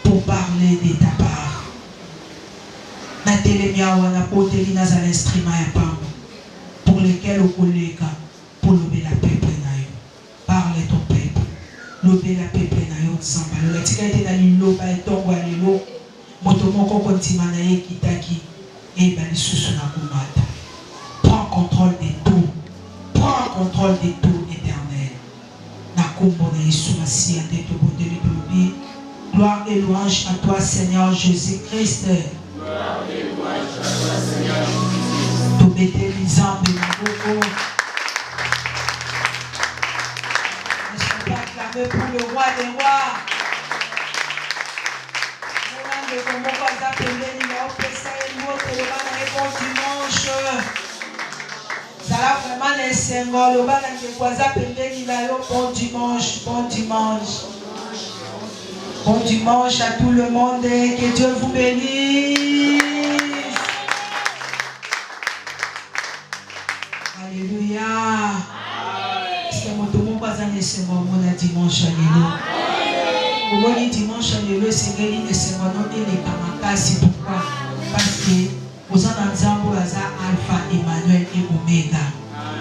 pour parler de ta part. Na télémia wana poteli na l'instrument ya pambo pour lequel au collègue pour lever la peuple na yo. Parle ton peuple. Lever la peuple na yo samba. Le tika ete na lilo ba etongo alelo. Moto moko kontima na ye kitaki e ba lisusu na kumata. Prends contrôle de tout. Prends contrôle de tout, Éternel. Na kombo na Yesu Masiya nde tobondeli tolobi. Gloire et louange à toi, Seigneur Jésus-Christ. Gloire et louange à toi, Seigneur Jésus-Christ. Tobeteli Nzambe na boko. Est-ce qu'on peut acclamer pour le roi des rois? Bon dimanche. Ça va vraiment les symboles. Bon dimanche, bon dimanche. Bon dimanche à tout le monde. Que Dieu vous bénisse. Alléluia. C'est mon tour, pas un symbole. Mon dimanche, alléluia. Pour dimanche, alléluia, c'est que c'est mon nom et les camarades. Pourquoi? Parce que vous en avez Alpha, Emmanuel et Omega.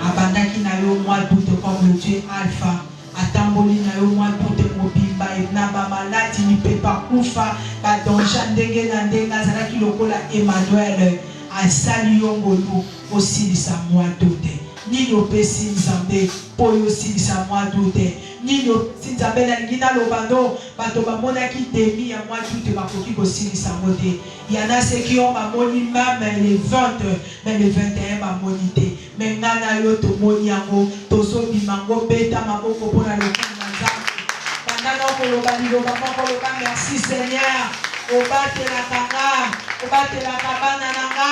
Abandaki na yo moi tout comme le Dieu Alpha. Atamboli na yo moi tout mobimba et na ba maladi ni peut pas kufa ba donja ndenge na ndenga zalaki lokola Emmanuel asali yo ngolu aussi de sa moi tout. Ni no pesi nzambe po yo aussi de sa moi tout. Ni no nzambe na ngina lobando bato ba monaki demi ya moi tout ba koki aussi de sa moté. Il y en a ceux qui ont mamoni même les 20 mais les 21 mamonité. Mais nana yo to moni yango tozo bimango beta maboko pona le kuna nzambe. Bandana ko lobali lobako loba merci Seigneur. Obate la kanga, obate la kabana nanga,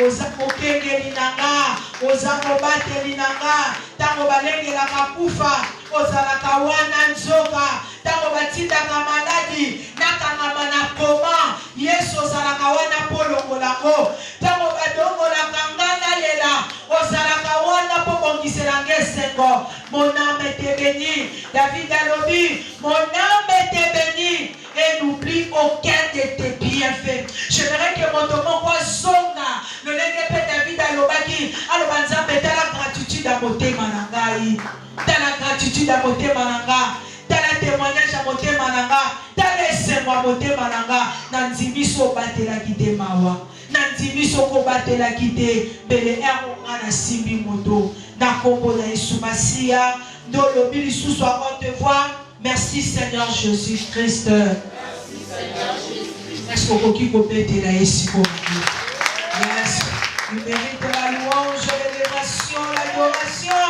ozako kengeli nanga, ozako bate linanga, tango balenge la kapufa, ozala kawana nzoka, tango batinda kamaladi, nakanga mana koma, Yesu ozala kawana polongo lako, tango badongo la kangana lela, ozala kawana pobongiselanga esengo, mon âme est bénie, David alobi, mon âme est bénie, et n'oublie aucun de tes bienfaits. J'aimerais que mon tomo soit zonga. Le lengue David alobaki. Alobanza mais t'as la gratitude à moté manangai. T'as la gratitude à moté mananga. T'as la témoignage à moté mananga. T'as laissé moi moté mananga. Nanzimi so bate la kite mawa. Nanzimi so ko bate la kite. Bele ero ana simbi moto. Na kombo na Yesu Masiya. Dolobi lisu soit on te voit. Merci Seigneur Jésus-Christ. Merci Seigneur Jésus-Christ. Est-ce qu'on peut péter la ici pour vous? Yes. Il mérite la louange, l'élévation, l'adoration.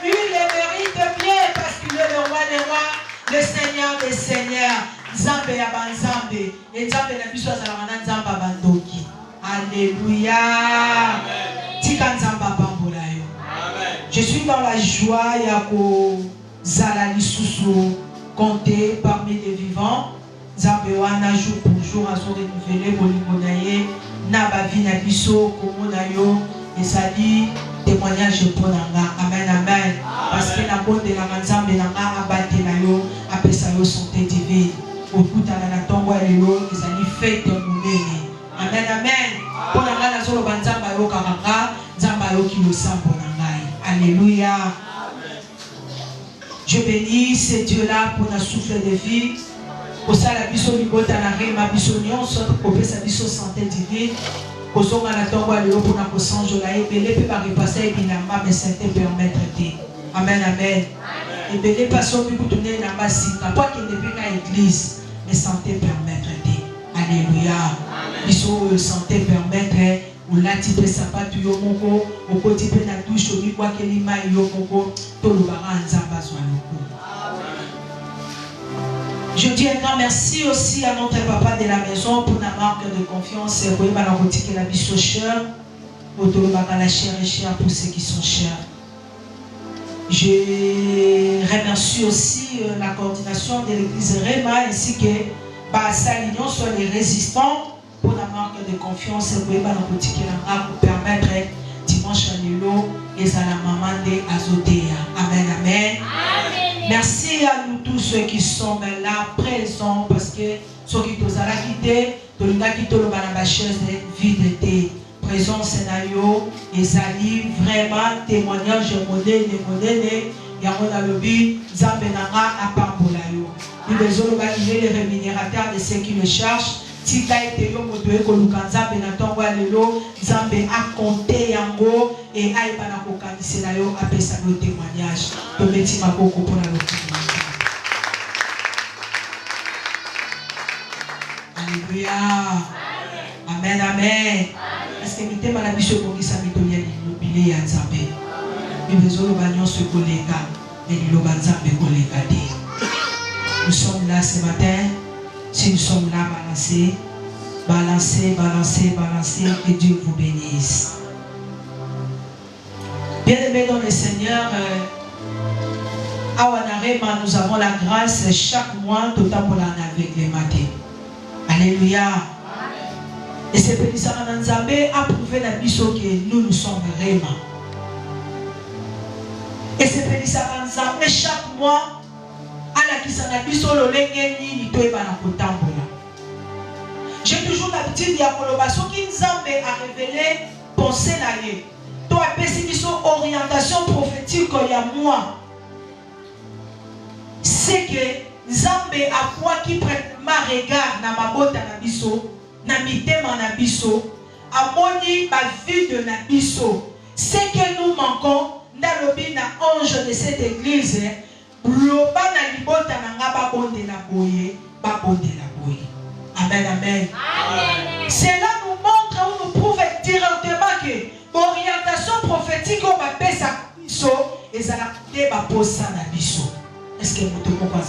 Il le mérite bien parce qu'il est le roi des rois, le Seigneur des seigneurs. Nzambe ya banzambe. Et Nzambe na biso azalaka nzamba bandoki. Alléluia. Tika nzamba pambola yo. Je suis dans la joie ya ko zala lisusu. Compter parmi les vivants, Zambewana jour pour jour à son renouvelé, Bolimonaye, Nabavi Nabiso, Komonayo, et ça dit témoignage pour Nanga. Amen, amen. Parce que la bonne de la Manzambe Nanga abatte Nayo, après ça yo santé divine. Au bout de la tombe, elle est l'eau, et ça dit fête de Moumé. Amen, amen. Pour Nanga, la zolo Banzamba yo Karanga, Zambayo qui le sent pour Nanga. Alléluia. Je bénis ce Dieu-là pour notre souffle de vie. Pour ça, la biso libota na rema biso nyonso pour que sa biso santé divine. Pour ça, on a tombe à l'eau pour notre sang de la ébélé peut pas repasser et binamba mais santé permettre de. Amen, amen. Ébélé passons pour tourner na basika. Pas qu'il ne peut qu'à l'église, mais santé permettre de. Alléluia. Biso santé permettre. Ulati pe sapatu yo moko okoti pe na douche omi kwa kelima yo moko tolobara nzamba zwa loko. Je dis un grand merci aussi à notre papa de la maison pour la marque de confiance et pour la boutique la biso chère pour tolobara la chère et chère pour ceux qui sont chers. Je remercie aussi la coordination de l'église Rema ainsi que Bassalignon sur les résistants pour la marque de confiance et pour permettre dimanche à Nilo et à la maman de Azodea. Amen, amen. Merci à nous tous ceux qui sont là présents parce que soki tozalaki te tolingaki toloba na bachaise vide te. Présence na yo ezali vraiment témoignage monene yango nalobi nzambe nanga apambola yo. Il est le rémunérateur de ceux qui le cherchent. Tika ete yo moto ekoluka nzambe na ntongo ya lelo nzambe akonte yango e ayeba na kokanisela yo apesa yo témoignage. Tobeti maboko mpona lokima. Alléluia. Amen, amen. Est-ce que mitema na biso ekokisa mitolia lilobile ya nzambe? Bibezoloba nyonso ekoleka me liloba nzambe ekoleka te. Nous sommes là ce matin. Si nous sommes là, balancez, que Dieu vous bénisse. Bien-aimés dans le Seigneur, à Wanarema, nous avons la grâce chaque mois, tout le temps pour avec les matins. Alléluia. Et c'est pour ça que nous avons approuvé la biso que nous sommes vraiment. Et c'est pour ça que nous avons chaque mois j'ai toujours l'habitude de koloba soki nzambe a révélé pensée na ye to apesi biso orientation prophétique ya moi c'est que nzambe a quoi qui prête ma regard na mabota na biso na mitema na biso amoni ba vie de na biso c'est que nous manquons ndalobi na ange de cette église. Amen, amen. Cela nous montre ou nous prouve directement que l'orientation prophétique au bapé sa biso et ça n'a pas posé na biso. Est-ce que vous te comprenez?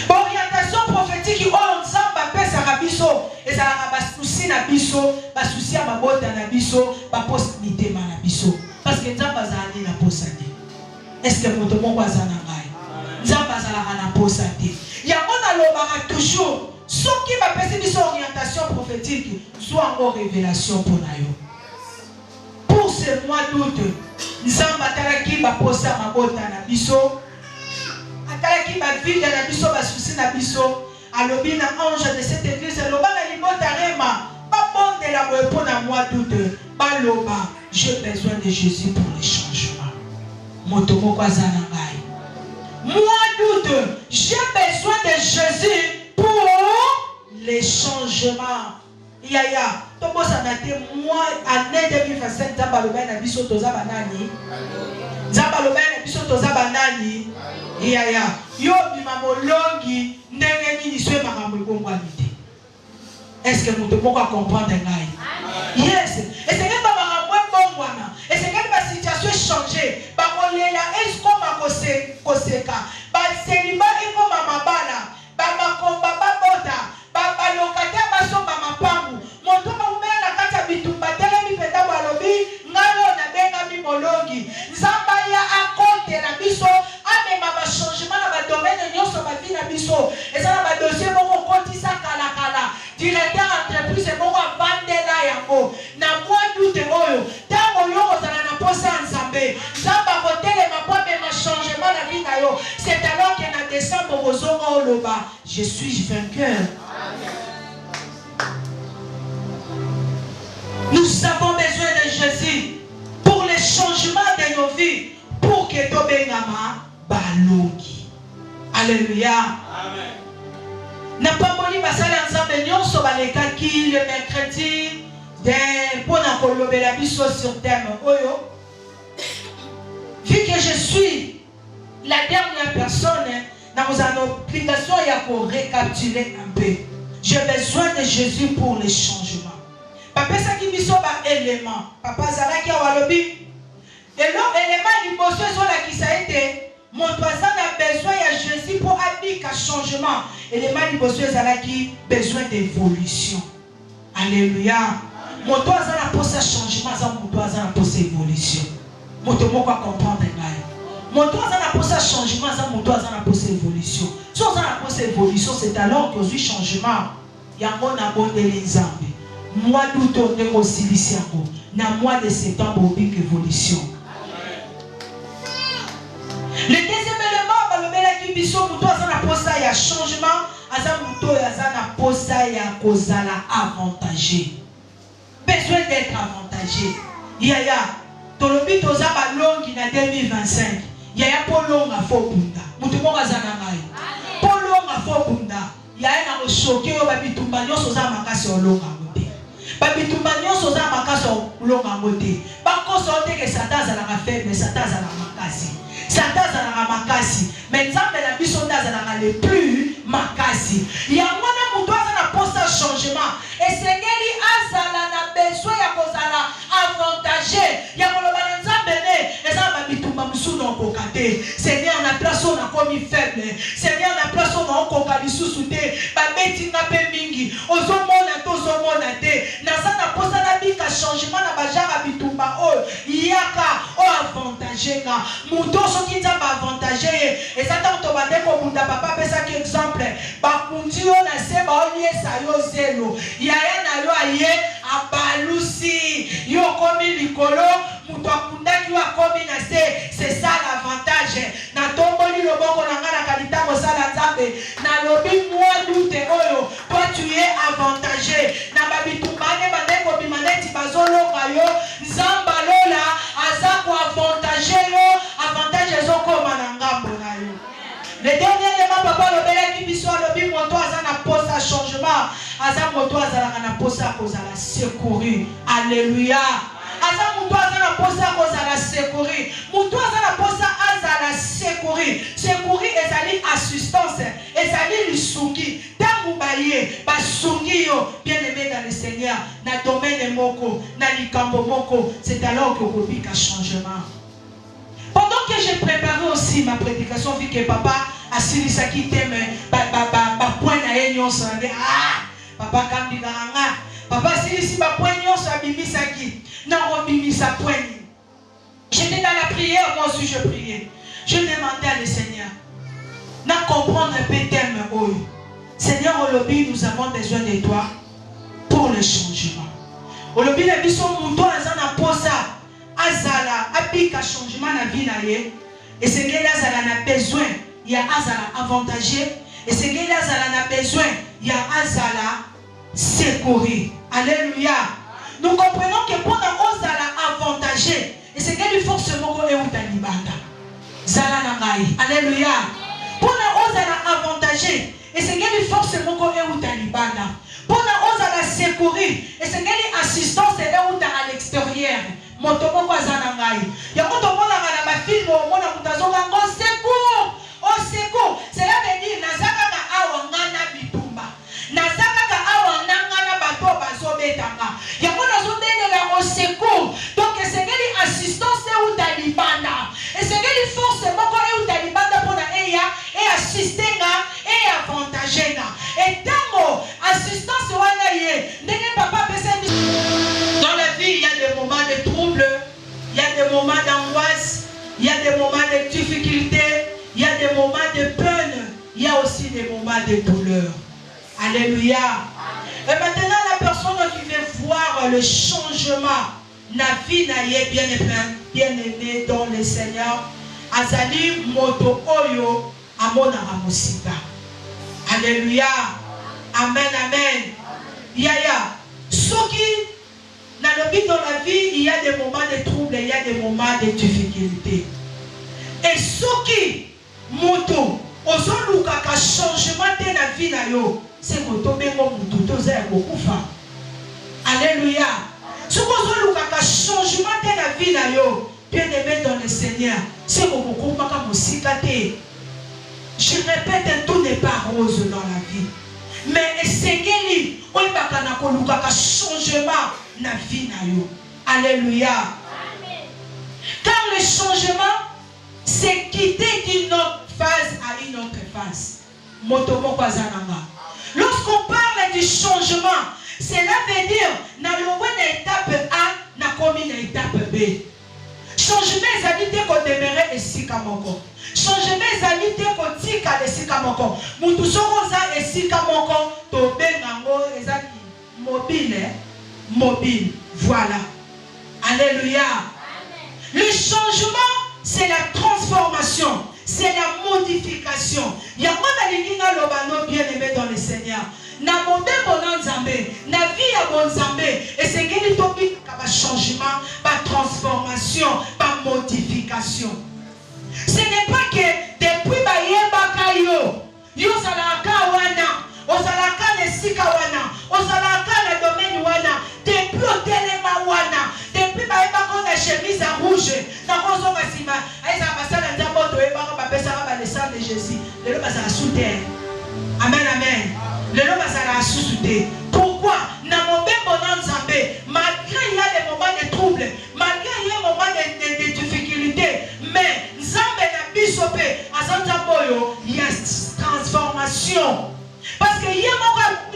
L'orientation prophétique au nzamba bapé sa biso et ça n'a pas souci na biso, pas souci à ma botte na biso, pas possibilité na biso. Parce que nzamba zali na posade. Est-ce que vous te comprenez? Nzamba zala na posade. Yango na lobaka toujours. Ce qui va passer de son orientation prophétique, soit en révélation pour nous. Pour ce mois d'août, nous avons qui va poser ma botte na biso, qui va vivre na biso, va souci na biso, à l'obéi na ange de cette église, loba na limota rema, pas bon de la pour na mois d'août, pas loba, j'ai besoin de Jésus pour les changements. Motomo kwa zanangai. Mois d'août, j'ai besoin de Jésus pour les changements. Yaya, tobo sanate moi année 2025 nzamba loba na biso toza banani. Nzamba loba na biso toza banani. Yaya, yo bima molongi ndenge nini swe makambo ekongwani te. Est-ce que nous devons comprendre ngai? Yes. Et c'est que makambo ekongwana. Et c'est que la situation changer. Ba kolela est-ce qu'on va koseka? Ba selima iko mama bana. Ba makomba ba bota. Ba locataire ba so ba mapangu. Moto ba umela na kata bitumba tele mi penda ba lobi ngalo na benga mi molongi. Nzamba ya akonte na biso amema ba changement na ba domaine nyonso ba vie na biso. Eza na ba dossier moko kotisa kala kala. Directeur entreprise moko vandela yango. Na moi doute oyo. Tango yo ozala na posa nzambe. Nzamba kotele mapobe ma changement na vie na yo. C'est alors que na décembre bozonga oloba. Je suis vainqueur. Nous avons besoin de Jésus pour les changements de nos vies, pour que Tobengama balogi. Alléluia. Amen. N'a pas moni basala nzambe nyonso balekaki le mercredi de pona kolobe la biso sur thème oyo. Vu que je suis la dernière personne, dans une obligation pour récapituler un peu. J'ai besoin de Jésus pour les changements. Papa ça qui biso ba élément. Papa zalaki awalobi. Et l'élément du besoin sur la qui ça a été mon voisin a besoin de Jésus pour appliquer un changement. L'élément du besoin zalaki besoin d'évolution. Alléluia. Mon voisin a pour ça changement, ça mon voisin a pour ça évolution. Mon tomo quoi comprendre ngai. Mon voisin a pour ça changement, ça mon voisin a pour ça évolution. Si on a pour ça évolution, c'est alors que du changement. Yango na bonde les nzambe. Mois d'août on est aussi ici encore. Na mois de septembre on big évolution. Le deuxième élément, le mela qui biso nous doit en apposer il y a changement aza muto aza na posa ya kozala avantagé. Besoin d'être avantagé. Yaya, tolobi toza balongi na 2025. Yaya polonga fo bunda. Mutu mo aza na ngai. Polonga fo bunda. Yaya na oshoke yo babitumba nyonso za makasi olonga ngote. Babitumba nyonso za makasi olonga ngote. Bakoso oteke Satan azalaka faible, Satan azalaka makasi. Satan azalaka makasi. Mais Nzambe na biso nde azalaka le plus makasi. Yango na mutu aza na posa changement. Esengeli azala na besoin ya kozala avantagé. Ya koloba na Nzambe ne eza babitumba musu na okoka te. Seigneur na place on a komi faible. Seigneur na place on a okoka lisusu te. Babeti nga pe mingi. Ozomona to ozomona te. Naza na posa na bika changement na bajara bitumba o yaka o avantagé nga. Muto soki Nzambe avantagé ye. Et ça tant to bande ko bunda papa pesa ki exemple. Bakundi yo na se ba oliesa yo zelo. Yaya na yo aye abalusi. Yo komi likolo muto akundaki yo akomi na se. C'est ça l'avantage. Na tomboli loboko na nga na kalita ko sala Nzambe. Na lobi moi doute oyo. Toi tu es avantagé. Na babitumbane bande ko bimaneti bazolonga yo. Nzamba lola aza ko avantagé yo. Avantage ezokoma na ngambo na yo. Le dernier élément papa lobela ki biso lobi moto aza na poste à changement. Aza moto aza na poste à kozala secourir. Alléluia. Aza moto aza na poste à kozala secourir. Moto aza na poste à azala secourir. Secourir ezali assistance. Ezali lisuki. Tangu baye basungi yo bien aimé dans le Seigneur. Na domaine moko, na likambo moko. C'est alors que kobika changement. Pendant que j'ai préparé aussi ma prédication, vu que papa a signé ça qui t'aime, point na nyonso papa kambi garanga, papa signé si ba point nyonso abimi ça qui, na robimi sa point. J'étais dans la prière, moi aussi je priais. Je demandais à le Seigneur, na comprendre un peu thème oyo. Seigneur Olobi, nous avons besoin de toi pour le changement. Olobi le biso muto azana posa. Azala abika changement na vie na ye et c'est que azala na besoin il y a azala avantagé et c'est que azala na besoin il y a azala secourir. Alléluia. Nous comprenons que pour azala avantagé et c'est que il faut se moko e utalibanda zala na ngai. Alléluia. Pour azala avantagé et c'est que il faut se moko e utalibanda pour azala secourir et c'est que assistance est à l'extérieur. Motomo kwa zanangai. Yako tomona na ba film omona mutazonga ngo secours. Au secours. Cela veut dire nazaka ka awa ngana bitumba. Nazaka ka awa ngana bato bazobetanga. Yako nazobendela au secours. Donc c'est que assistance ou talibanda. Et c'est que force moko e talibanda pour na eya et assister nga et avantager nga. Et tango assistance wana ye. Ndenge papa pesa dans la vie, il y a des moments de trouble, il y a des moments d'angoisse, il y a des moments de difficulté, il y a des moments de peine, il y a aussi des moments de douleur. Alléluia. Et maintenant, la personne qui veut voir le changement, na vie na ye bien aimé dans le Seigneur, azali moto oyo amona ramosika. Alléluia. Amen, amen. Yaya, soki dans la vie, il y a des moments de trouble, il y a des moments de difficulté. Et ce qui moto, ozoluka ka changement de la vie na yo, c'est moto bengo mutu toza ya kokufa. Alléluia. Ce que ozoluka ka changement de la vie na yo, bien aimé dans le Seigneur, c'est kokufa ka mosika te. Je répète, tout n'est pas rose dans la vie. Mais esengeli oyebaka na koluka ka changement na vie na yo. Alléluia. Amen. Car le changement, c'est quitter d'une autre phase à une autre phase. Motomo kwazananga. Lorsqu'on parle du changement, cela veut dire na lowe na étape A na komi na étape B. Changement ezali te ko demeurer esika moko. Changement ezali te ko tika esika moko. Mutu soko za esika moko to benga ngo ezali mobile. Mobile. Voilà. Alléluia. Amen. Le changement, c'est la transformation. c'est la modification. Yamana linga lobano bien aimé dans le Seigneur. Na monde bon nzambe, na vie ya bon nzambe, et c'est qu'il y a changement, pas transformation, pas modification. Ce n'est pas que depuis bayeba kayo, yo salaka wana, osalaka nesika wana, osalaka na domaine wana, depuis au telema wana, depuis bayeba ko na chemise rouge, na kozo basima, aisa basala nzambo to eba ko bapesa ba le sang de Jésus. Le lo basala sous terre. Amen amen. Le nom va se pourquoi dans mon malgré il y a des moments de trouble, malgré il y a des moments de difficultés, mais Nzambe na bisope azanzaboyo, il y a transformation. Parce que il y a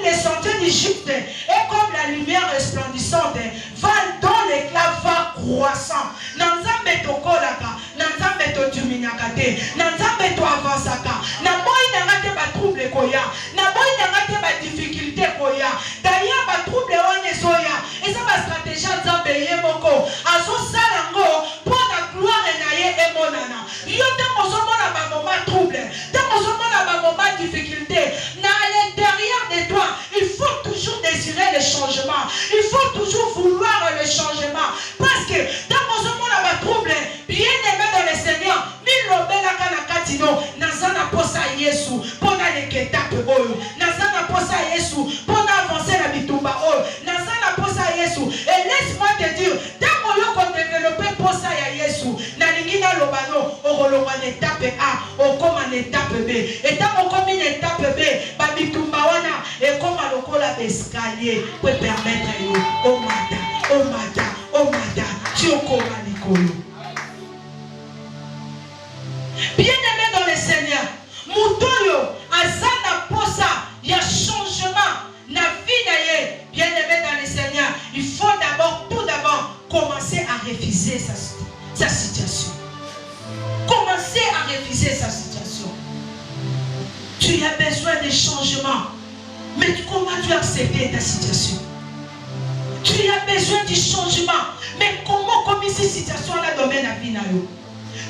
les sentiers du juste et comme la lumière resplendissante va dans l'éclat va croissant. Nzambe to kolaka, Nzambe to duminyakate, Nzambe to avansaka. Na boy na ba trouble koya, na boy na ba difficulté koya. D'ailleurs ba trouble wane soya. Et ça ba stratégie Nzambe yemoko. Azo salango pour la gloire na ye emonana. Yo te mozomona ba moment trouble, te mozomona ba moment difficulté. Na l'intérieur de toi, il faut toujours désirer le changement. Il faut toujours vouloir le changement. Parce que dans mon monde à trouble, bien aimé dans le Seigneur, milobela kana katino, nazana posa Yesu, pona leketape oyo, nazana posa Yesu, pona avancer la bitumba oyo, nazana posa Yesu. Et laisse-moi te dire, dans mon lieu qu'on développe posa ya Yesu, na lingina lobano, orolonga étape A, okoma en étape B. Et dans mon comme une étape B, babitumba wana, et comme à lokola escalier, peut permettre au mata, tu okoma likolo. Bien-aimé dans le Seigneur, Moutoyo, Azana Posa, il y a changement, na vie naye. Bien-aimé dans le Seigneur, il faut tout d'abord, commencer à refuser sa situation. Commencer à refuser sa situation. Tu as besoin de changement. Mais comment tu as accepté ta situation? Tu as besoin du changement. Mais comment comme ici situation là domaine à vie?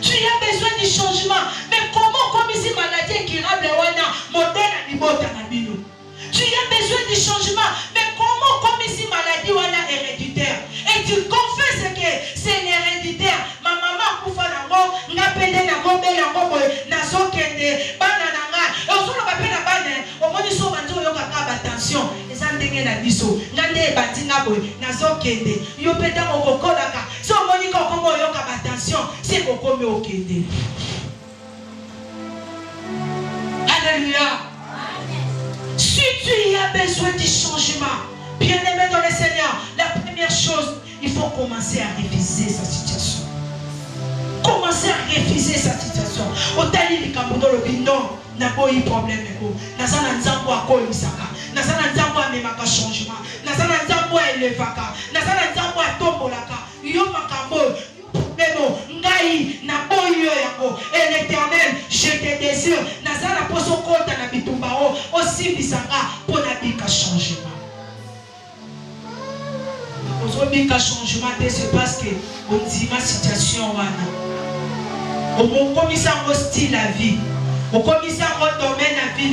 Tu as besoin du changement. Mais comment comme ici maladie incurable wana modèle à libota na bino? Tu as besoin du changement. Mais comment comme ici maladie wana héréditaire? Et tu confesses que c'est l'héréditaire. Ma maman kufa nango, ngapende nango be yango boy, nazokende bana nanga. Et on solo bape na bana, au moni so banzo yoka ka attention. Eza ndenge na biso. Ngande batinga boy, nazokende. Yo peta okokolaka. So moni ko kombo yoka attention, c'est kokomi okende. Alléluia. Si tu as besoin du changement, bien-aimé dans le Seigneur, la première chose, il faut commencer à refuser sa situation. Commencer à refuser sa situation. Otali likambo lo binon na boyi problème ko. Nazana nzambo akoli misaka. Nazana nzambo amemaka changement. Nazana nzambo elevaka. Nazana nzambo atombolaka. Yo makambo problème ngai na boyi yo yako. Et l'Éternel, je te désire. Nazana poso kota na bitumba o aussi bisanga pour na bika changement. Aujourd'hui, le changement, c'est parce que on dit ma situation. On commissaire au style la vie. On commissaire au domaine la vie.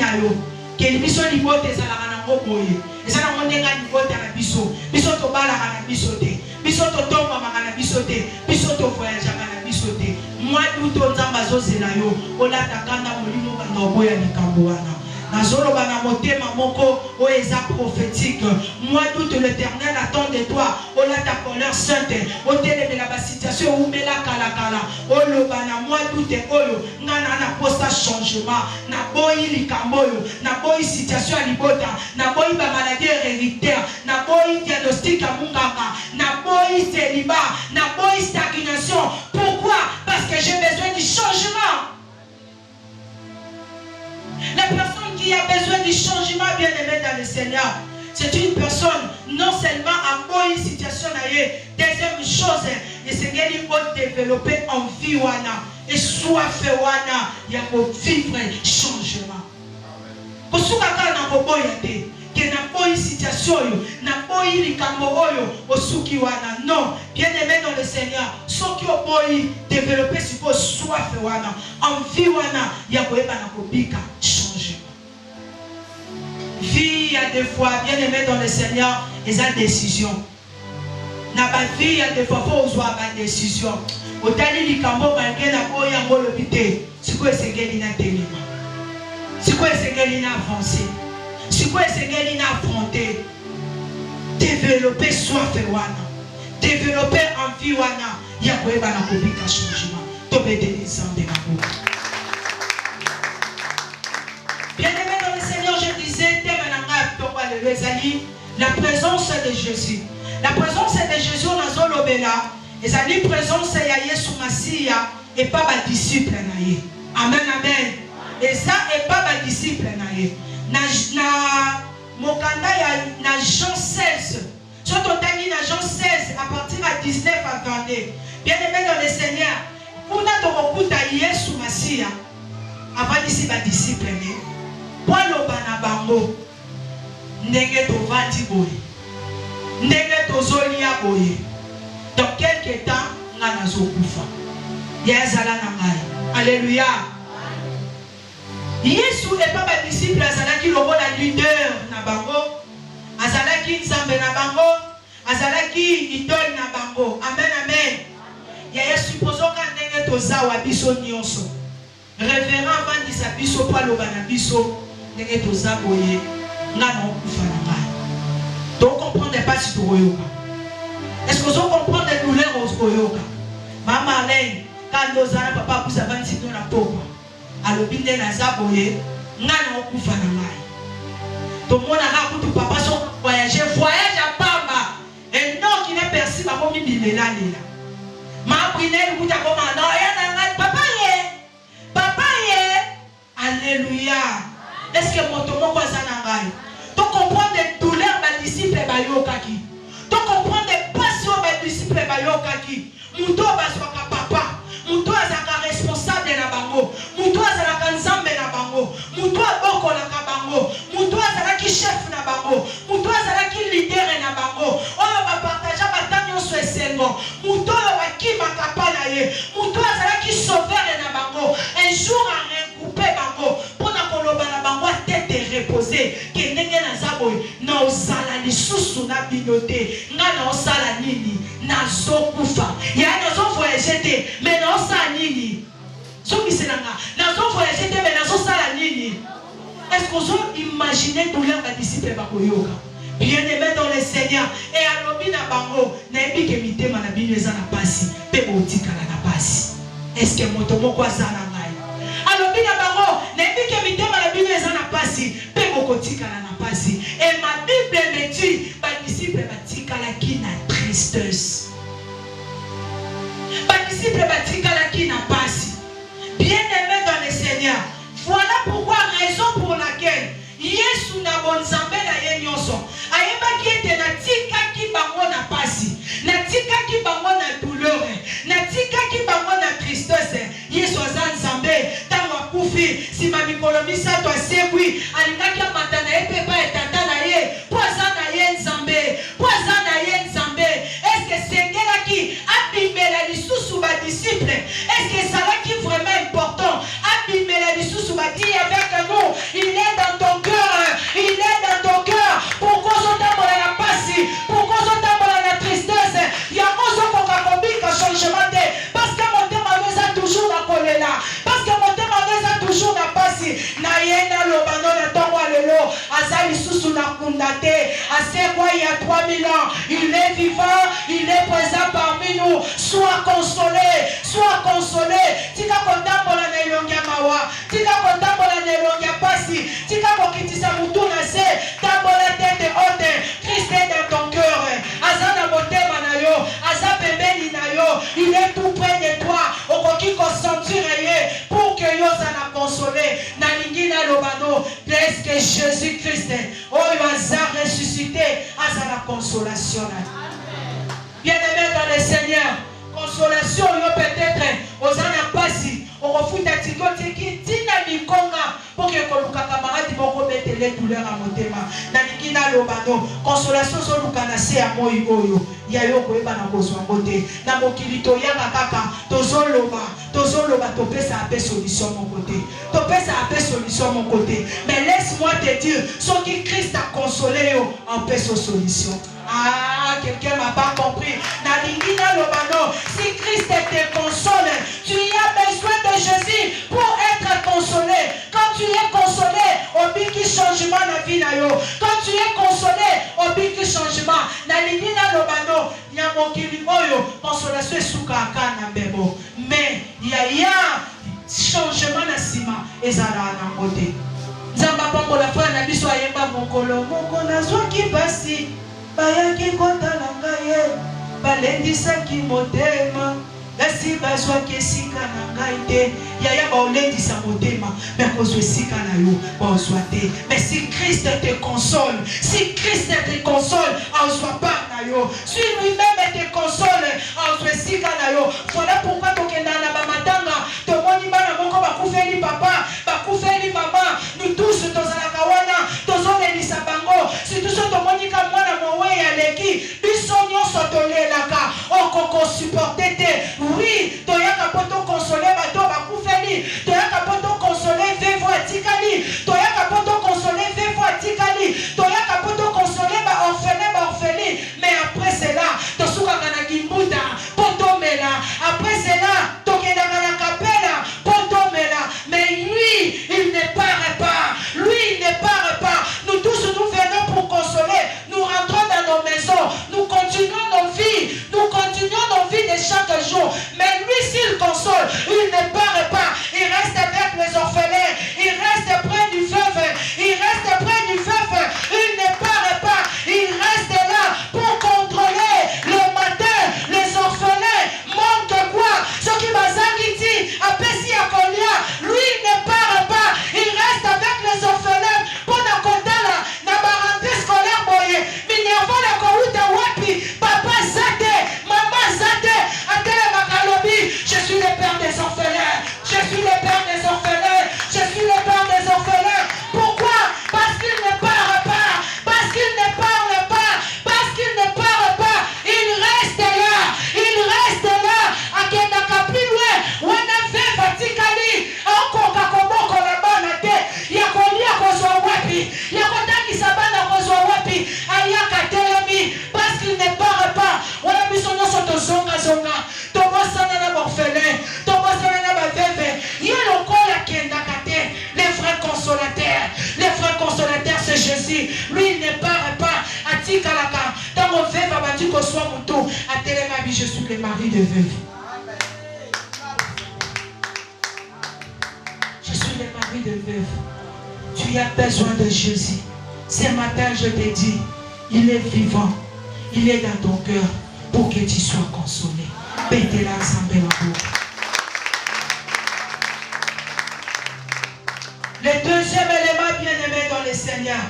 Que les missions de l'Ibote, c'est la Ranaboye. Et ça, on est à l'Ibote à la Bisso. Bisso to bala à la Bissoté. Bisso to tombe à la Bissoté. Bisso to voyage à la Bissoté. Moi, nous sommes en bazo zelayo. On a takanda molimo bandoboya ni kamboana. Nazolo bana motema moko o eza prophétique. Moi tout l'Éternel attend de toi. O la ta colère sainte. O télé la ba situation ou me la kala kala. O lo bana moi tout est oyo. Ngana na posta changement. Na boyi likamboyo. Na boyi situation libota. Na boyi ba maladie héréditaire. Na boyi diagnostic à munganga. Na boyi célibat. Na boyi stagnation. Pourquoi? Parce que j'ai besoin du changement. La personne qui a besoin du changement bien-aimé dans le Seigneur, c'est une personne non seulement à bonne situation d'ailleurs, deuxième chose, le Seigneur il faut développer en vie wana et soif wana, il y a pour vivre changement. Pour ce qu'on a na boya de, que na bonne situation, na oboyi likambo oyo osuki wana. Non, bien-aimé dans le Seigneur, soki oboyi développer siko soif wana, envie wana ya koyeba na kobika changement. Vie à des fois, bien-aimé dans le Seigneur, ils ont décision. Na ba vie ya des fois faut ozoa ba décision. Otali likambo malgré na boya ngolo bité. Siko esengeli na telema. Siko esengeli na avancer. Siko esengeli na affronter. Développer soif wana. Développer envie wana ya koyeba na kobika changement. Tobede nzambe na bo. Bien-aimé dans le Seigneur, je disais la présence de Jésus. La présence de Jésus dans Zolobela, et la présence de Yesu Masia et pas ma disciple naïe. Amen, amen. Et ça et pas ma disciple naïe. Na mokanda ya na Jean 16. Surtout tani na Jean 16 à partir de 19 à 22. Bien-aimé dans le Seigneur, pour notre okuta Yesu Masia avant d'ici ma disciple naïe. Pour l'obana bango. Ndenge tovandi boye ndenge tozolia boye dans quelque temps nga nazokufa ya zala na ngai. Alléluia. Yesu et pas ba disciple azalaki lokola leader na bango, azalaki nzambe na bango, azalaki idole na bango. Amen, amen. Ya Yesu pozoka ndenge tozawa biso nyonso révérend vandisa biso pa loba na biso ndenge toza boye. Donc comprendre pas si tu royoka. Est-ce que vous comprenez les douleurs au royoka? Maman Alain, quand nous allons papa vous avez dit nous la pauvre. Alors binde na zaboye, ngana okufa na ngai. Tout le monde a raconté papa son voyage à Pamba. Et non qui n'est perçu par mon bimela là. Ma prinelle vous a commandé papa ye. Alléluia. Est-ce que mon tomo quoi ça na ngai? Tu comprends des douleurs ma disciple bayokaki. Tu comprends des passions ma disciple bayokaki. Muto bazwaka papa, muto azaka responsable na bango, muto azaka nzambe na bango, muto aboko na bango, muto azalaki chef na bango, muto azalaki leader na bango. Oyo ba partager batanyo so esengo, muto bakima kapana ye, muto azalaki sauveur na bango. Un jour a recoupé bango pour na koloba na bango tête reposer que ndenge na zaboy na osala lisusu na binote nga na osala nini na zokufa ya na zo voyager te mais na osala nini soki selanga na zo voyager te mais na zo sala nini. Est-ce que vous imaginez douleur ba disciple ba koyoka bien-aimé dans le Seigneur et alobi na bango na ebi ke mitema na bino eza na pasi pe botikala na pasi. Est-ce que moto moko azala ngai alobi na bango na ebi ke mitema na bino eza na pasi pe bokotikala na pasi. Et ma Bible me dit ba disciple batikalaki na tristesse, ba disciple batikalaki na pasi. Bien-aimé dans le Seigneur, voilà pourquoi, raison pour laquelle Yesu na bonzambe na ye nyonso ayebaki ete natikaki bango na pasi, natikaki bango na douleur, natikaki bango na tristesse. Yesu aza nzambe ntango akufi nsima mikolo misato asekwi alingaki amata na ye mpe epai etata na ye po aza na ye nzambe, po aza na ye nzambe. Eske esengelaki abimela lisusu badisciple? Eske ezalaki vraiment important abimela lisusu badi avec nous? Il est dans ton cœur, il est dans ton cœur. Pourquoi ozotambola na pasi, pourquoi ozotambola na tristesse? Yango ozokoka kobika changement te parce que motema eza toujours na kolela, parce que motema eza toujours na pasi. Na ye na lobano na ntongo lelo aza lisusu na kunda te, asekwa il y a 3000 ans. Il est vivant, il est présent parmi nous. Sois consolé, sois consolé. Tika kotambola na elongi ya mawa, tika kotambola na elongi ya pasi, tika kokitisa mutu na se, tambola tete haute. Christ est dans ton cœur, aza na motema na yo, aza pembeni na yo, il est tout près de toi. Okoki konsentir ye pour que yo zana consolé. Na lingi na lobano, presque Jésus-Christ, oyo aza ressuscité, aza la consolation. Bien-aimé dans le Seigneur, consolation yo peut-être ozana pasi okofuta tikoti tina mikonga pour que koluka camarade moko betele douleur à motema. Nalingi na lobano consolation so lukana se ya moi oyo. Ya yo koyeba na kozwa ngote. Na mokili toyanga kaka tozoloba topesa ape solution mon côté. Topesa ape solution mon côté. Mais laisse-moi te dire, ce qui Christ a consolé yo en paix solution. Ah, quelqu'un m'a pas compris. Nalingina lobano, si Christ te console, tu as besoin de Jésus pour être consolé. Quand tu es consolé, au biki changement na vie na yo. Quand tu es consolé, au biki changement. Nalingina lobano, nyamokili oyo, consolation suka akana bebo. Mais il y a changement na sima ezala na ngote. Nzamba pambo la foi na biso ayemba mokolo nazwa ki basi. Bayaki kotala ngai balendisaki motema lasi bazwaki esika na ngai te yaya baolendisa motema mais kozwa esika na yo bazwa te. Mais si Christ te console, si Christ te console azwa part na yo, si lui-même te console azwa esika na yo. Voilà pourquoi tokenda na bamatanga tomoni bana moko bakufeli papa bakufeli mama, nous tous tozalaka wana tozolelisa bango. Si tous tomoni ka mwana mowe ya leki biso nyonso tolelaka okoko supporter te. Oui, toyaka poto consoler bato bakufeli, toyaka poto consoler vevo atikali, toyaka poto consoler vevo atikali, toyaka poto consoler ba orphelin. Mais après cela tosukaka na kimbuta poto mela, après cela tokendaka na kapela poto mela. Mais lui il ne part pas, lui il ne part pas. Nous tous nous venons pour consoler, nous rentrons dans nos maisons, nous continuons nos vies de chaque jour. Mais lui s'il console, il ne part pas, il reste avec les orphelins, il reste près du veuve, il reste près du veuve, il ne part pas, il reste là pour contrôler le matin. Les orphelins manquent quoi? Ce qui m'a dit à Pessi à Kolia, lui il ne part pas, il reste avec les orphelins pour la condamner na rentrée scolaire boye. Minerva la kouta wapi, papa zate, maman zate, atele makalobi. Je suis le père des orphelins, je suis le père des orphelins, je suis le père des orphelins. Pourquoi? Parce qu'il ne part pas, parce qu'il ne parle pas, parce qu'il ne parle pas. Il reste là, à Kendaka plus loin, on a fait Vatikali, encore Kakoboko la bonne tête, Yakolia Kozwa Wapi, Yakotaki Sabana Kozwa Wapi, Ayaka Telemi, parce qu'il ne parle pas. On a mis son nom sur ton zonga, Thomas Sanana Morphelin, Thomas Sanana Baveve, Yalokola Kendakate, les frères consolateurs, c'est Jésus. Lui, il ne part pas. Atikalaka, dans mon veuve, Abadi Koswa Moutou, à Télémabi, je suis le mari de veuve. Je suis le mari de veuve. Tu as besoin de Jésus. Ce matin, je te dis, il est vivant. Il est dans ton cœur pour que tu sois consolé. Pétez-la ensemble en vous. Le deuxième élément bien-aimé dans le Seigneur.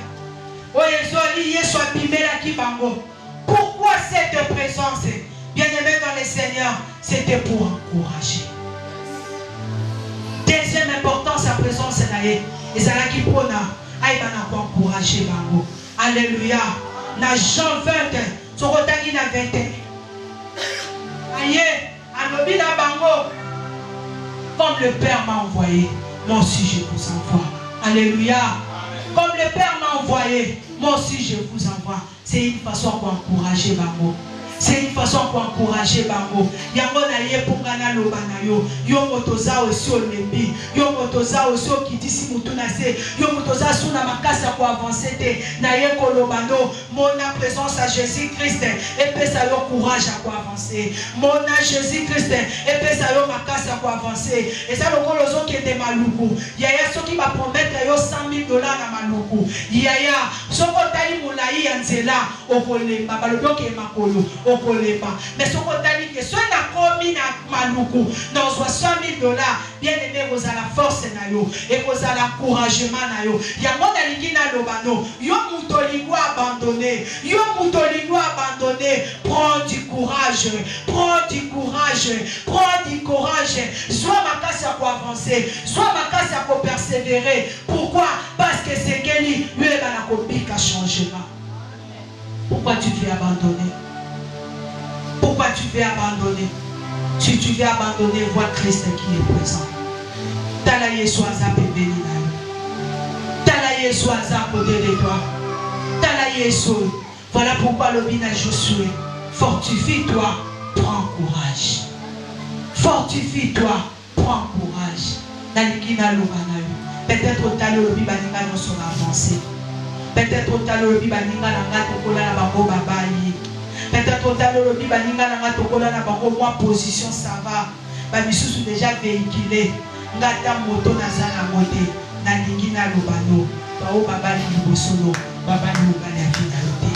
Pourquoi cette présence, bien-aimé dans le Seigneur, c'était pour encourager. Deuxième importance, sa présence est pour encourager. Alléluia. Na Jean 20, Sorotagi na 21. Aïe, Anobi na bango. Comme le Père m'a envoyé, moi aussi je vous envoie. Alléluia. Comme le Père m'a envoyé, moi aussi je vous envoie. C'est une façon pour encourager bango. C'est une façon pour encourager bango. Yango na ye pongana lobana yo. Yo motoza aussi au lembi. Yo motoza aussi au kitisi mutuna se. Yo motoza suna makasa pour avancer te. Na ye kolobano. Mon présence à Jésus-Christ. Et puis ça yo courage à pour avancer. Mon à Jésus-Christ. Et puis ça yo makasa pour avancer. Et ça le kolozo qui est maluku. Yaya ceux qui va promettre yo $100,000 na maluku. Yaya soko tali mulai yanzela okolemba balobo ke makolo. Mais ce qu'on t'a dit que ce n'a commis na maluku, dans $60,000, bien aimé, vous avez la force na yo, et vous avez l'encouragement na yo. Yango na lingina lobano, yo mutoligo abandonné, prends du courage, sois ma casse à pour avancer, sois ma casse à pour persévérer. Pourquoi? Parce parce que c'est Kelly, lui est dans la changement. Pourquoi tu veux abandonner? Pourquoi tu veux abandonner? Si tu veux abandonner, vois Christ qui est présent. Tala Yesu aza pembeni na yo. Tala Yesu aza à côté de toi. Tala Yesu. Voilà pourquoi le bin a Josué. Fortifie-toi, prends courage. Fortifie-toi, prends courage. Peut-être au talent le bibaninga dans son avancée. Peut-être au talent le bibaninga dans la tokola na bango babayi. Peut-être au talent le bibaninga dans la tokola na bango moi position ça va. Ba misusu déjà véhiculé. Ngata moto na zana moté. Na lingina lobano. Ba o babali libosono. Babali mobali afina loté.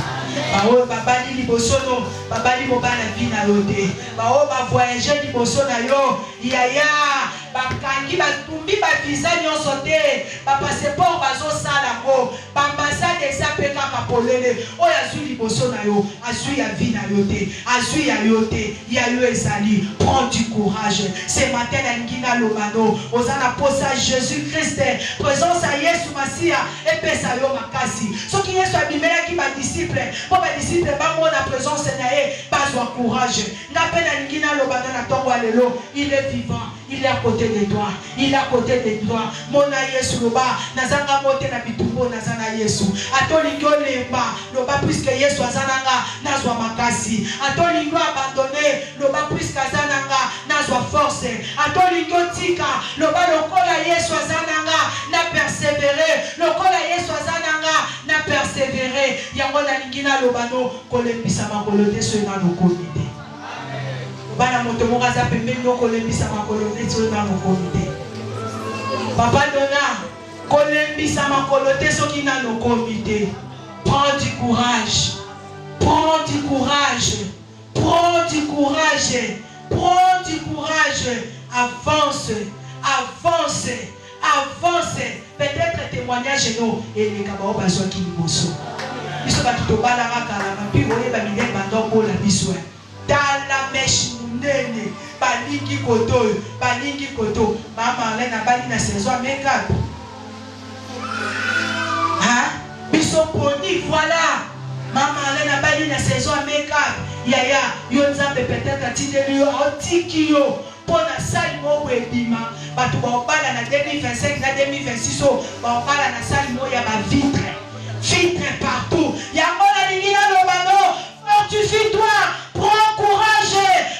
Ba o babali libosono. Babali mobali afina loté. Ba o ba voyager liboso na yo. Yaya. Bakangi batumbi ba visa nyonso te ba passeport bazo sala ko ba ambassade esape kaka polele oyo azwi liboso na yo azwi ya vie na yo te azwi ya yo te ya yo ezali. Prends du courage ce matin na ngina lobano ozana posa Jésus Christ présence à Yesu Masia epesa yo makasi soki Yesu abimelaki ba disciple po ba disciple bango na présence na ye bazwa courage ngape na ngina lobano na tongo alelo il est vivant. Il est à côté de toi. Il est à côté de toi. Mona Yesu loba. Nazanga mote na bitumbo nazana Yesu. Atolingo lemba. Loba puisque Yesu azananga nazwa makasi. Atolingo abandonné. Loba puisque azananga nazwa force. Atolingo tika. Loba lokola Yesu azananga na persévérer. Lokola Yesu azananga na persévérer. Yango na lingina lobano kolembisa makolote so na lokomite. Bana moto mokaza pembeni noko lembisa makolo teso na comité. Papa donna kolembisa makolo teso ki na no comité. Prends du courage. Prends du courage. Prends du courage. Prends du courage. Avance. Avance. Avance. Peut-être témoignage no et les kabao bazo ki liboso. Biso ba tuto bala makala ba pi boye ba mine bandoko la biso. Dans la mèche nene balingi koto mama ale na bali na saison make-up biso poni voilà mama ale na bali na saison make-up yaya yo nzambe peut-être atindeli yo otiki yo pona sali moko ebima bato baobala na 2025 na 2026 o baobala na sali moko ya vitre partout yango na lingi na lobano. Fortifie-toi, prends courage,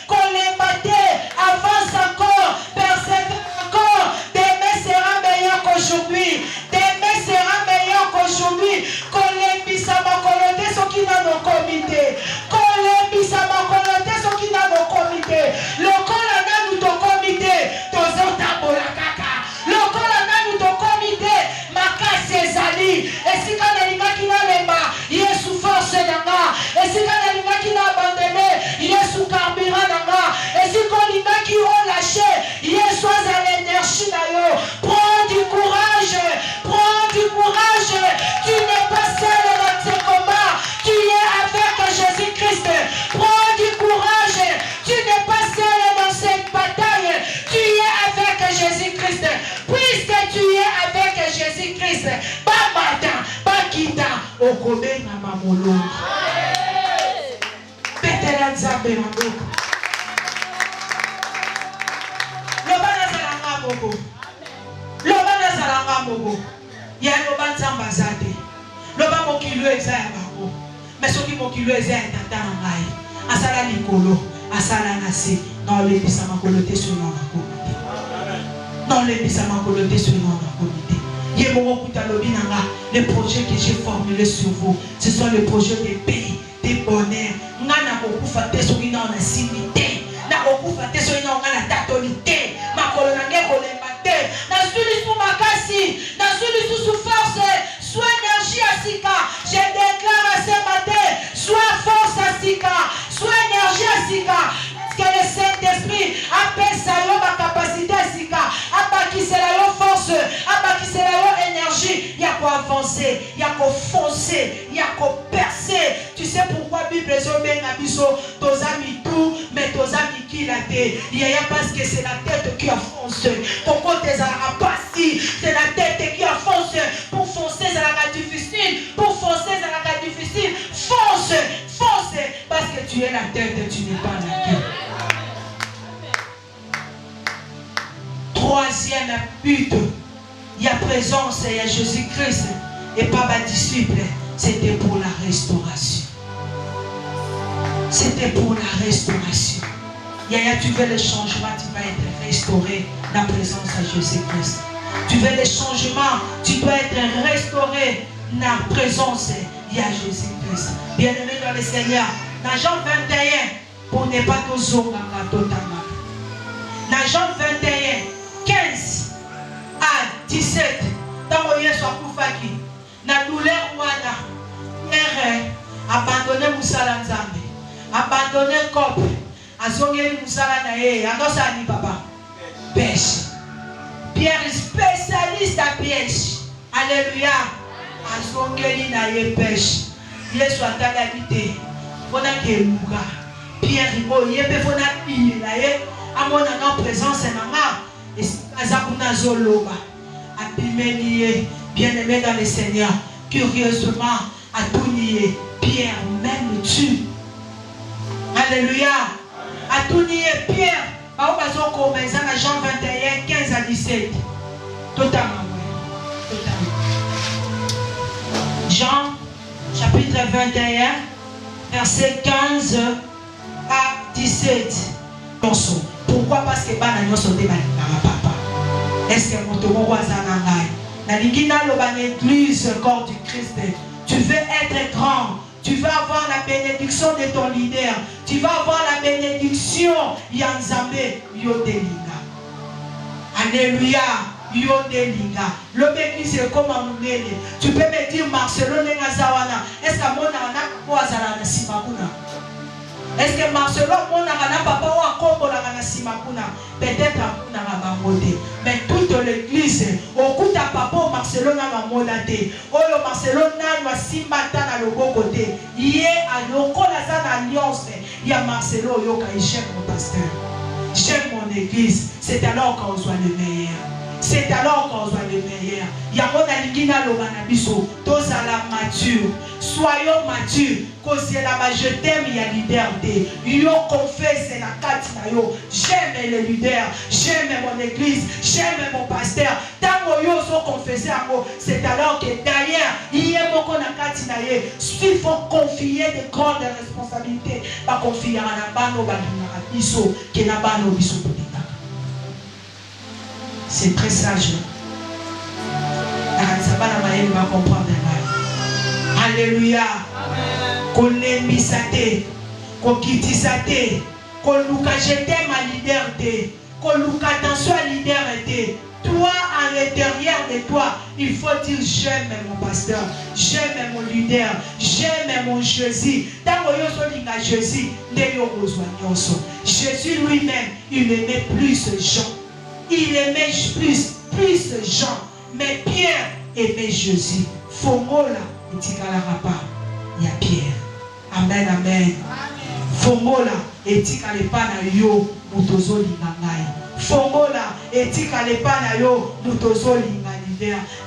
avance encore, persévère encore. Demain sera meilleur qu'aujourd'hui. Demain sera meilleur qu'aujourd'hui. Kolembisa makolote soki na no comité. Kolembisa makolote soki na no comité. Lokola nanu to comité, tozota bola kaka. Lokola nanu to comité, makasi ezali. Esika na lingaki na lemba, Yesu force nanga. Esika na lingaki na abandonné, Yesu carburant nanga. Esika lingaki o lâché, Yesu a l'énergie na yo. Prends du courage, prends du courage. Tu n'es pas seul dans ce combat, tu es avec Jésus-Christ. Prends du courage, tu n'es pas seul dans cette bataille, tu es avec Jésus-Christ. Puisque tu es avec Jésus-Christ, Bamata, Bakita, Okome na mamolo. Petela nzambe maboko. Lobana zalanga moko. Lobana zalanga moko. Ya loba nzamba zate. Loba mokilo eza ya bango. Mais soki mokilo eza ya tata na ngai. Asala likolo, asala na se. Non lebisa makolo te so na komite. Non lebisa makolo te so na komite. Les projets que j'ai formulés sur vous, ce sont les projets de paix, de bonheur. Ngana kokufa te so ina na simité. Na kokufa te so ina ngana tatolité. Makolo na ngeko lemba te. Na suli sous makasi, na suli sous force, soit énergie à sika. Je déclare à ce matin, soit force à sika, soit énergie à sika. Que le Saint-Esprit appelle ça ma capacité à sika, appelle c'est la force, appelle c'est la énergie. Il y a quoi avancer, il y a quoi foncer, il y a quoi percer. Tu sais pourquoi Bible est bien abisso, tos amis tout, mais tos amis qui la tête. Il y a parce que c'est la tête qui avance. Pourquoi tes pas si c'est la tête qui avance pour foncer. tu es la tête, tu n'es pas la queue. Troisième but, il y a présence, il y a Jésus-Christ et pas ma disciple. C'était pour la restauration. C'était pour la restauration. Yaya, tu veux le changement, tu vas être restauré dans la présence de Jésus-Christ. Tu veux le changement, tu dois être restauré dans la présence de Jésus-Christ. Bien-aimé dans le Seigneur, dans Jean 21, pour ne pas te zonga totalement. Dans Jean 21, 15 à 17, dans le Yesu akufaki, na douleur wana, Pierre abandonné Moussala Nzambe, abandonné Kope, azongeli Moussala na ye, andosani papa, pêche. Pierre est spécialiste à pêche. Alléluia. Azongeli na ye pêche. Yesu atala bité. Fona ke luka. Pierre mo yebe fona pile na ye. Amona na présence na nga. Azakuna zoloba. Abimeli bien-aimé dans le Seigneur. Curieusement, à tout nier, Pierre même tue. Alléluia. À tout nier, Pierre. Jean 21, 15 à 17. Totalement. Jean, chapitre 21, verset 15 à 17. Pourquoi? Parce que nous sommes des papa. Est-ce que mon tomo na l'ingina l'église corps du Christ. Tu veux être grand. Tu vas avoir la bénédiction de ton leader. Tu vas avoir la bénédiction Yanzambe Yodelinga. Alléluia. Yodelinga. L'église est comme un moulé. Tu peux me dire Marcelo Nengazawana. Est-ce que mon ana koazala na simakuna? Est-ce que Marcelo mon ana papa wa kombo na simakuna? Peut-être na mamode. Mais toute l'église au coup ta papa Marcelo na mamodate. Oyo Marcelo na wa simbata na loboko te. Yé a lokola za na alliance. Ya Marcelo yo ka j'aime mon pasteur. J'aime mon église. C'est alors qu'on soit le meilleur. C'est alors qu'on soit le meilleur. Yamona lingina lobana biso. Tozala mature. Soyons matures. Cause je t'aime, il y a liberté. Yo confesse la carte na yo. J'aime les leaders. J'aime mon église. J'aime mon pasteur. Tant yo so confesser à moi, c'est alors que derrière, il y a beaucoup de carte na ye. Il faut confier de grandes responsabilités. Pas confier à la bano balina biso que na bano biso. C'est très sage. Va comprendre. Alléluia. Kolemisate, kokitisate, koluka je t'aime ma liberté, koluka attention à liberté. Toi, à l'intérieur de toi, il faut dire j'aime mon pasteur, j'aime mon leader, j'aime mon Jésus. Tant que Jésus, Jésus lui-même, il aimait plus Jean. Il aimait plus Jean. Mais Pierre aimait Jésus. Fongola, il dit qu'à la rapa, il y a Pierre. Amen, amen. Fongola, il dit qu'à l'épana yo, mutozo lingangai. Fongola, et dit qu'à l'épana yo, mutozo lingangai.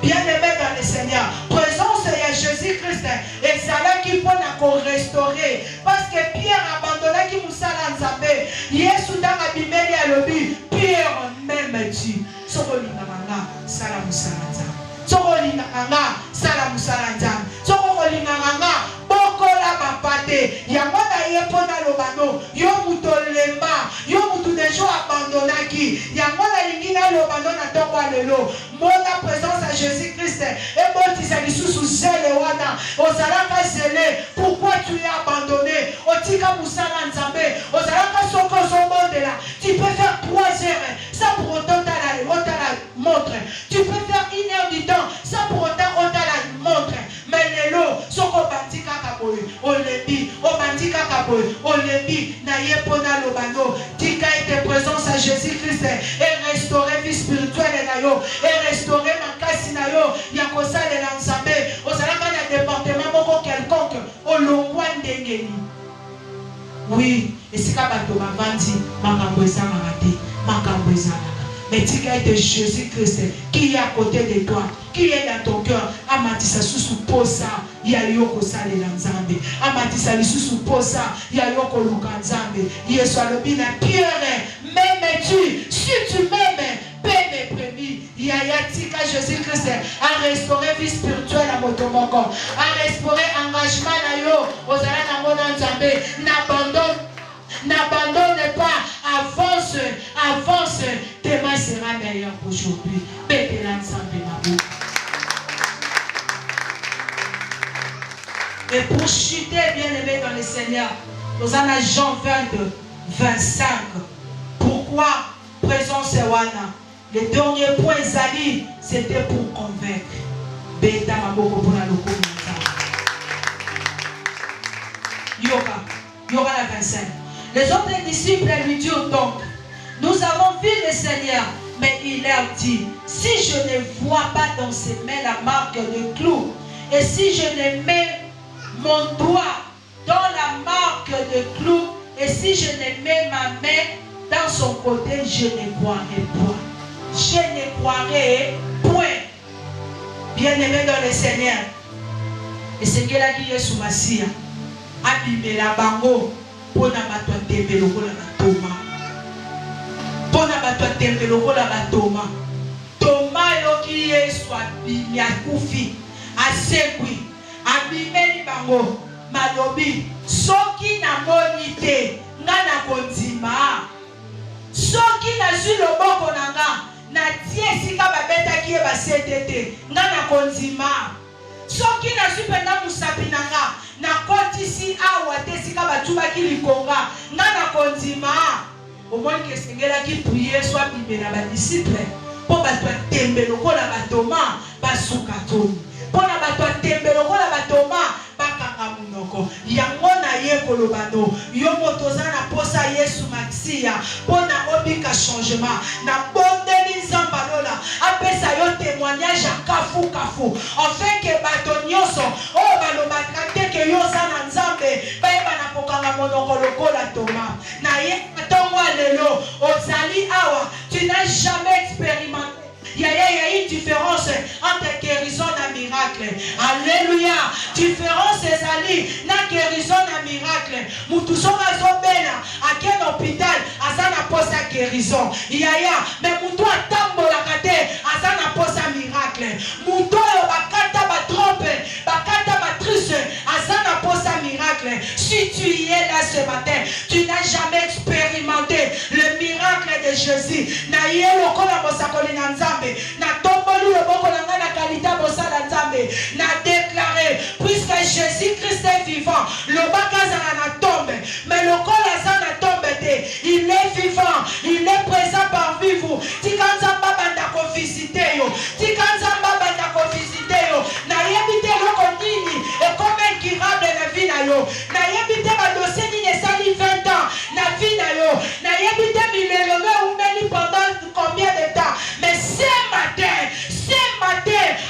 Bien-aimé dans le Seigneur, présence de Jésus-Christ, et ça là qui peut nous restaurer. Parce que Pierre abandonna qui Moussala Nzambe. Yesu dans la Bible, il a dit, Pierre même dit, Soko linganga, Sala Moussala Nzambe. Soko linganga, Sala Moussala Nzambe. Soko linganga, Bokola Mapate. Yamona yepona lobano, yo mutolemba, yo mutu dejo abandonnaki. Yamona lingina lobano na tokwa lelo. Mona présence à Jésus-Christ. Et bon, tu sais, sous zèle wana. Ozalaka zélé. Pourquoi tu es abandonné? Otika Moussala Nzambe. Ozalaka soko zombonde là. Tu peux faire 3 heures. Ça pour autant t'as la montre. Tu peux faire 1 heure du temps. Ça pour autant on t'a la montre. Mais lelo, soko bandika kaboy. Olebi, o bandika kaboy. Olebi, na yepona lobano. Tika ete présence à Jésus-Christ. Et restaurer vie spirituelle na yo. Et restaurer ma kasi na yo. Yakosa de l'Anzambe. Ozalaka na département moko quelconque. Olongwa ndengeni. Oui, et c'est quand bato bavandi, makambo ezanga te, makambo ezanga. Mais tika ete Jésus-Christ qui est à côté de toi, qui est dans ton cœur, amatisa sous posa ya yoko sale na nzambe, amatisa lisusu posa ya yoko luka nzambe. Yesu alobi na Pierre, m'aimes-tu? Si tu m'aimes, paie mes prémis. Yaya tika Jésus-Christ a restauré vie spirituelle à motomoko, a restauré engagement na yo ozala na mona nzambe. N'abandonne pas, avance, avance, demain sera meilleur qu'aujourd'hui. Bête l'ensemble ma bouche. Et pour chuter, bien aimé dans le Seigneur, nous avons Jean 22, 25. Pourquoi présence Wana? Le dernier point Zali, c'était pour convaincre. Beta maboko pour la loko. Yoga la 25. Les autres disciples lui dirent donc, nous avons vu le Seigneur, mais il leur dit, si je ne vois pas dans ses mains la marque de clou, et si je ne mets mon doigt dans la marque de clou, et si je ne mets ma main dans son côté, je ne croirai point. Je ne croirai point. Bien-aimé dans le Seigneur, et c'est qu'elle a dit Yesu Masia, abîmer la bango. Pona batwa tembe lokola batoma. Pona batwa tembe lokola batoma. Toma yoki Yesu abimi akufi. Asekwi. Abimeli bango. Malobi. Soki na monite. Ngana konzima. Soki na zwi loboko nanga. Na tie sika babeta kie basetete. Ngana konzima. Soki na zwi penda musapi nanga. Na kotisi awa tesika batubaki likonga ngana konzima au moins que sengela ki prier soit bibela ba disciple po batwa tembe lokola batoma basuka toni pona batwa tembe lokola batoma bakanga munoko yango na ye kolobano yo motoza na posa Yesu Maxia pona obika changement na bondeli nzamba lola apesa yo témoignage kafu kafu afin que bato nyonso o balobaka te ke yo za na nzambe bayeba na kokanga monoko lokola Thomas na ye atongo lelo ozali awa tu n'as jamais expérimenté. Il y a une différence entre guérison et miracle. Alléluia. Différence ezali na guérison et miracle. Mutu songa zobena à quel hôpital azana posa guérison. Il y a mais mutu atambola kate azana posa miracle. Mutu yo bakata ba trompe, bakata ba triche azana posa miracle. Si tu y es là ce matin, tu n'as jamais expérimenté le miracle de Jésus. Na yelo kola bosakoli na nzambe. Na tomboli le boko na nga na kalita bosala nzambe. Na déclaré, puisque Jésus-Christ est vivant, le bakazana na tombe, mais le kola na tombe te, il est vivant, il est présent parmi vous. Tikanza banda ko visiter yo, tikanza banda ko visiter yo. Na yebite loko nini et comme incurable na vie na yo. Na yebite ba dossier ni sali 20 ans na vie na yo. Na yebite milelo ou meli pendant combien de temps. Mais ce matin,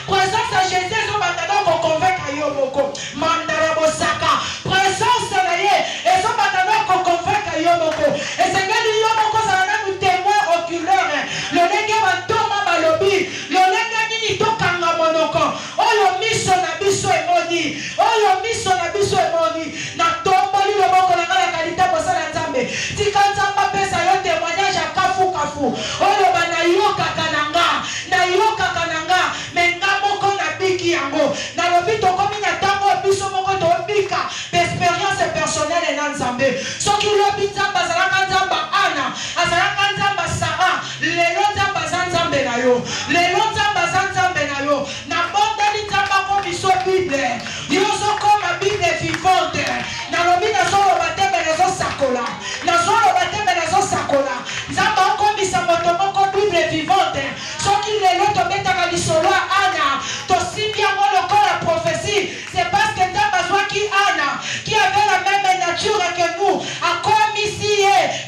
présence à Jésus, on va t'attendre qu'on convainque à Yomoko. Mandara Bosaka, présence à Yé, et on va t'attendre qu'on convainque à Yomoko. Et c'est que Yomoko, ça va nous témoin oculaire. Le nègre va tomber à Balobi, le nègre ni to kanga monoko. Oh, yo miso na biso emoni. Oh, yo miso na biso emoni. Na tomboli le boko na la qualité pour ça la nzambe. Tikanza pesa yo témoignage à kafu kafu. Oh, yo bana yoka kananga. Na yoka kananga. Menga moko na biki yango. Na lobito komi na tango biso moko to bika. D'expérience personnelle na nzambe. Soki lobi nzamba zalaka nzamba ana. Azalaka nzamba Sarah. Lelo nzamba nzambe na yo. Lelo nzamba nzambe na yo. Na bondeli nzamba ko biso Bible. Yozo koma Bible vivante. Na lobi na solo batembe na zo sakola. Na solo batembe na zo sakola. Nzamba ko bisa moto moko Bible vivante. Soki lelo to betaka lisolo ana. To simbia ngolo ko la prophétie. C'est parce que nzamba zwa ki ana qui avait la même nature que nous. A comme ici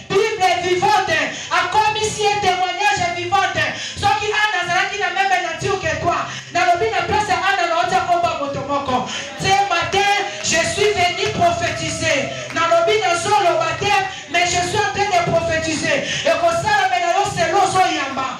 Bible vivante. A comme ici témoignage vivante. Soki ana zalaki la même nature que toi. Na lobi na place ana na ota komba moto moko. Ce matin, je suis venu prophétiser. Na lobi na solo baptême, mais je suis en train de prophétiser. Et comme ça, la médaille c'est l'ozo yamba.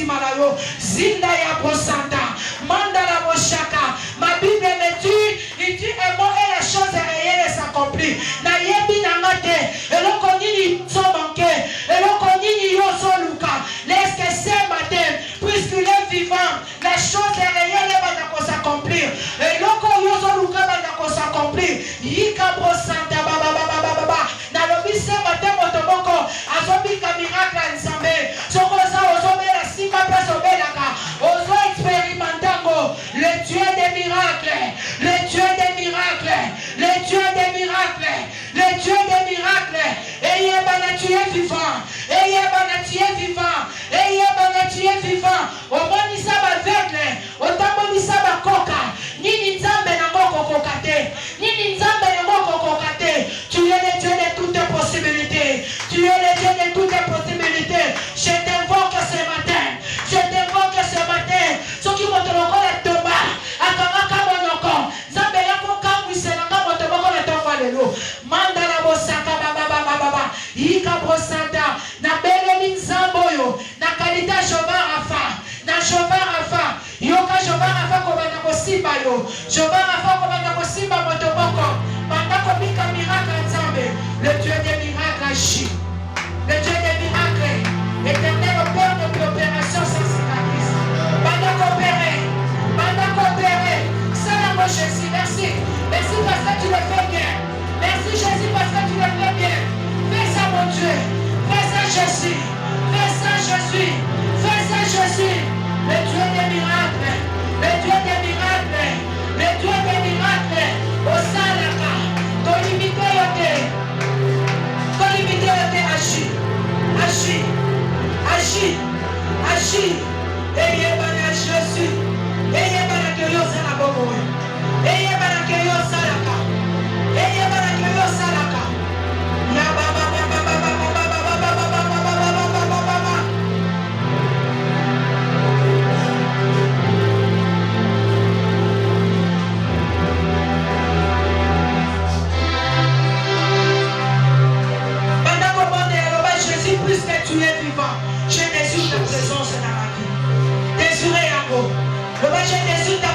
Simalayo, Zinda ya Brosanta, Mandala Boshaka. Ma Bible me dit, il dit un mot et la chose réelle s'accomplit. Na yebi nangate, et l'on connaît son manqué, et l'on connaît son luka. Laisse-que ce matin, puisqu'il est vivant, la chose réelle va s'accomplir. Et l'on connaît son luka va s'accomplir. Yika Brosanta, baba baba baba baba. Na lobi ce matin, motomoko, azobika miracle en Zambé. Sokosa ozobe la sima place obelaka. Ozo expérimentango. Le Dieu des miracles, le Dieu des miracles, le Dieu des miracles, le Dieu des miracles. Ayez bana tu es vivant, ayez bana tu es vivant, ayez bana tu es vivant. Au monisa ba vegle, au tambonisa ba koka. Nini nzambe na moko kokate, nini nzambe na moko kokate. Tu es le Dieu de toutes les possibilités, tu es le Dieu de toutes les possibilités. Je t'invoque ce matin, je t'invoque ce matin. Ce qui montre encore la tomba. Mandala bosaka baba baba baba ika brosanta na beleli nzamboyo na kalita Jova Rafa na Jova Rafa yoka Jova Rafa ko bana kosimba yo Jova Rafa ko bana kosimba motoboko bana ko bika miracle nzambe. Le Dieu des miracles agit, le Dieu des miracles, éternel Père de l'opération sans cicatrice. Bana coopérer, bana coopérer. Salam Jésus, merci. Merci parce que tu le fais bien. Merci Jésus parce que tu le fais bien. Fais ça mon Dieu. Fais ça Jésus. Fais ça Jésus. Fais ça Jésus. Le Dieu des miracles. Le Dieu des miracles. Le Dieu des miracles. Au Salaka. Ton limité yote. Ton limité yote agis. Agis. Agis. Agis. Ayez bana Jésus. Ayez bana que yo salabo. Ayez bana que yo salaka. Ayez bana que yo salaka. Ya baba baba baba baba baba baba baba baba baba. Pendant qu'on monte à Jésus, puisque tu es vivant, je désire ta présence dans ma vie. Désirez en haut. Je désire ta